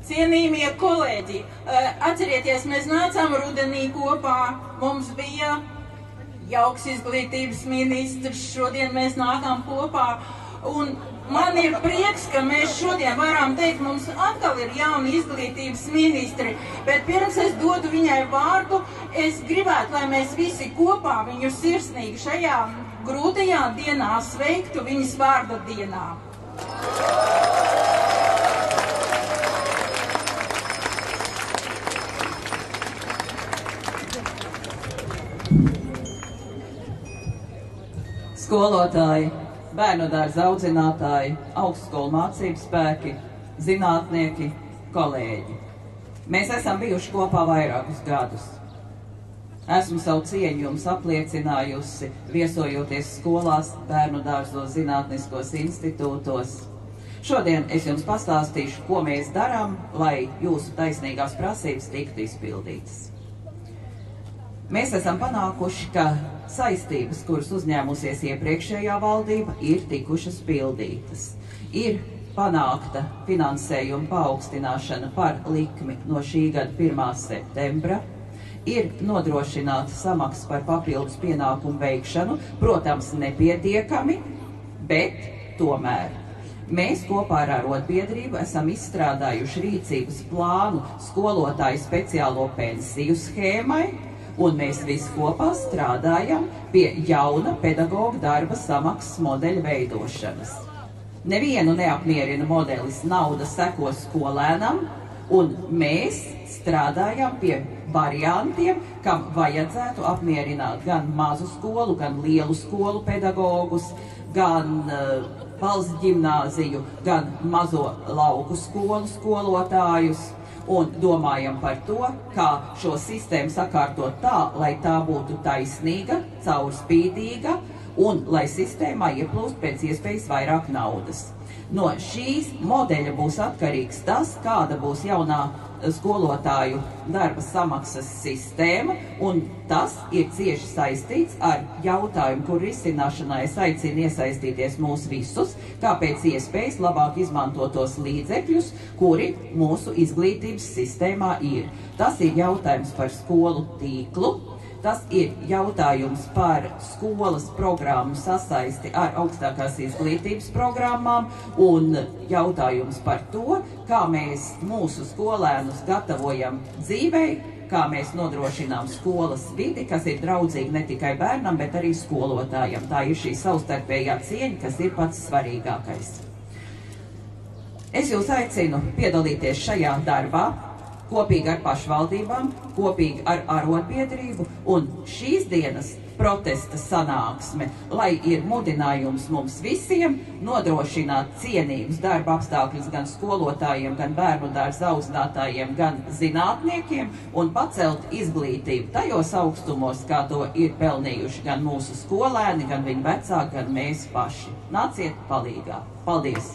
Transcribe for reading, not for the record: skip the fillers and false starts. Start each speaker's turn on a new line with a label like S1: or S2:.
S1: Cienījamie kolēģi, atcerieties, mēs nācām rudenī kopā, mums bija jauks izglītības ministrs, šodien mēs nākām kopā, un man ir prieks, ka mēs šodien varam teikt, mums atkal ir jauni izglītības ministri, bet pirms es dodu viņai vārdu, es gribētu, lai mēs visi kopā viņu sirsnīgi šajā grūtajā dienā sveiktu viņas vārda dienā.
S2: Skolotāji, bērnu dārza audzinātāji, augstskolu mācību spēki, zinātnieki, kolēģi. Mēs esam bijuši kopā vairākus gadus. Esmu savu cieņu jums apliecinājusi, viesojoties skolās, bērnu dārzos, zinātniskos institūtos. Šodien es jums pastāstīšu, ko mēs darām, lai jūsu taisnīgās prasības tiktu izpildītas. Mēs esam panākuši, ka saistības, kuras uzņēmusies iepriekšējā valdība, ir tikušas pildītas. Ir panākta finansējuma paaugstināšana par likmi no šī gada 1. septembra, ir nodrošināta samaksa par papildus pienākumu veikšanu, protams, nepietiekami, bet tomēr. Mēs kopā ar arotbiedrību esam izstrādājuši rīcības plānu skolotāju speciālo pensiju schēmai, un mēs visi kopā strādājam pie jauna pedagoga darba samaksas modeļa veidošanas. Nevienu neapmierina modelis nauda seko skolēnam, un mēs strādājam pie variantiem, kam vajadzētu apmierināt gan mazu skolu, gan lielu skolu pedagogus, gan valsts ģimnāziju, gan mazo lauku skolu skolotājus. Un domājam par to, kā šo sistēmu sakārtot tā, lai tā būtu taisnīga, caurspīdīga un lai sistēmā ieplūst pēc iespējas vairāk naudas. No šīs modeļa būs atkarīgs tas, kāda būs jaunā skolotāju darba samaksas sistēma, un tas ir cieši saistīts ar jautājumu, kur risināšanā es aicinu iesaistīties mūs visus, kā pēc iespējas labāk izmantot tos līdzekļus, kuri mūsu izglītības sistēmā ir. Tas ir jautājums par skolu tīklu, tas ir jautājums par skolas programmu sasaisti ar augstākās izglītības programmām un jautājums par to, kā mēs mūsu skolēnus gatavojam dzīvei, kā mēs nodrošinām skolas vidi, kas ir draudzīga ne tikai bērnam, bet arī skolotājam. Tā ir šī savstarpējā cieņa, kas ir pats svarīgākais. Es jūs aicinu piedalīties šajā darbā, kopīgi ar pašvaldībām, kopīgi ar arotbiedrību, un šīs dienas protesta sanāksme, lai ir mudinājums mums visiem nodrošināt cienīgus darba apstākļus gan skolotājiem, gan bērnu dārza audzinātājiem, gan zinātniekiem, un pacelt izglītību tajos augstumos, kā to ir pelnījuši gan mūsu skolēni, gan viņu vecāki, gan mēs paši. Nāciet palīgā. Paldies!